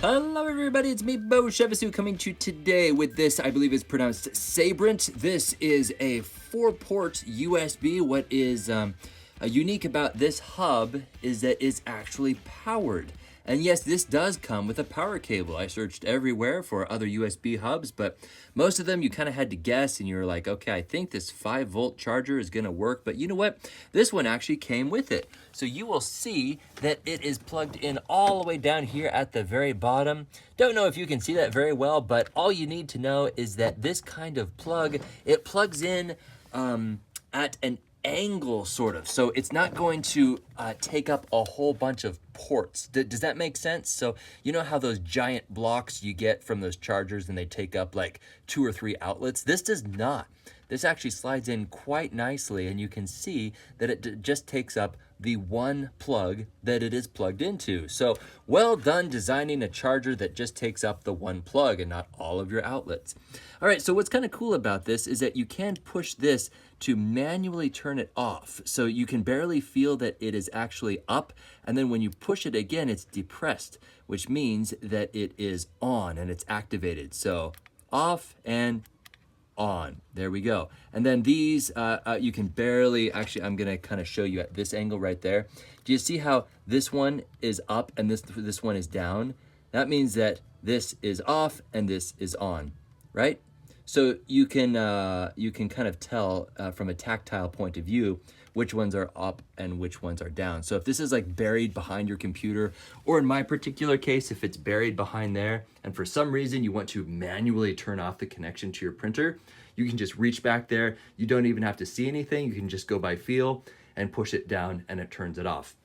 Hello everybody, it's me, Beau, coming to you today with this, I believe is pronounced Sabrent. This is a 4-port USB. What is unique about this hub is that it's actually powered. And yes, this does come with a power cable. I searched everywhere for other USB hubs, but most of them you kind of had to guess and you were like, okay, I think this 5-volt charger is gonna work, but you know what? This one actually came with it. So you will see that it is plugged in all the way down here at the very bottom. Don't know if you can see that very well, but all you need to know is that this kind of plug, it plugs in at an angle, sort of. So it's not going to take up a whole bunch of ports. Does that make sense? So you know how those giant blocks you get from those chargers and they take up like 2 or 3 outlets? This does not. This actually slides in quite nicely, and you can see that it just takes up the one plug that it is plugged into. So well done designing a charger that just takes up the one plug and not all of your outlets. All right, so what's kind of cool about this is that you can push this to manually turn it off. So you can barely feel that it is actually up, and then when you push it again, it's depressed, which means that it is on and it's activated. So off and on. There we go. And then these, you can barely, actually, I'm gonna kind of show you at this angle right there. Do you see how this one is up and this one is down? That means that this is off and this is on, right? So you can kind of tell from a tactile point of view which ones are up and which ones are down. So if this is like buried behind your computer, or in my particular case, if it's buried behind there, and for some reason you want to manually turn off the connection to your printer, you can just reach back there. You don't even have to see anything. You can just go by feel and push it down and it turns it off.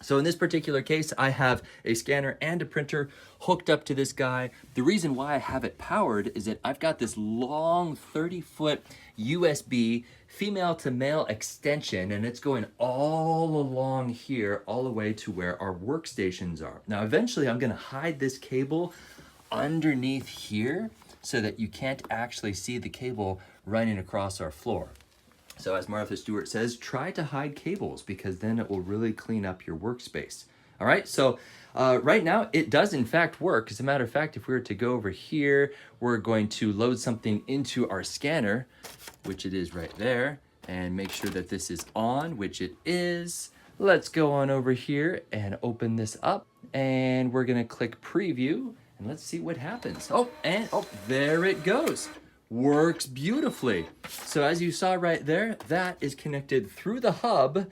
So in this particular case, I have a scanner and a printer hooked up to this guy. The reason why I have it powered is that I've got this long 30-foot USB female to male extension, and it's going all along here, all the way to where our workstations are. Now, eventually I'm gonna hide this cable underneath here so that you can't actually see the cable running across our floor. So as Martha Stewart says, try to hide cables because then it will really clean up your workspace. All right, so right now it does in fact work. As a matter of fact, if we were to go over here, we're going to load something into our scanner, which it is right there, and make sure that this is on, which it is. Let's go on over here and open this up, and we're gonna click preview, and let's see what happens. Oh, there it goes. Works beautifully. So as you saw right there, that is connected through the hub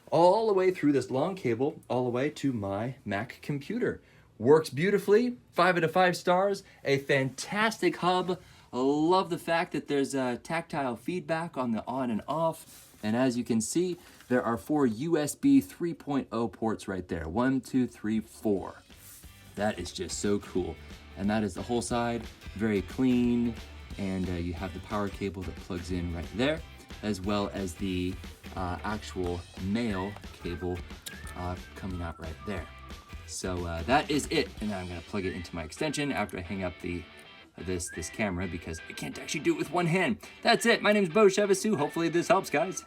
all the way through this long cable all the way to my Mac computer. Works beautifully, 5 out of 5 stars, a fantastic hub. I love the fact that there's tactile feedback on the on and off. And as you can see, there are 4 USB 3.0 ports right there. 1, 2, 3, 4. That is just so cool. And that is the whole side, very clean. And you have the power cable that plugs in right there, as well as the actual male cable coming out right there. So that is it. And now I'm gonna plug it into my extension after I hang up this camera because I can't actually do it with one hand. That's it. My name's Beau. Hopefully this helps, guys.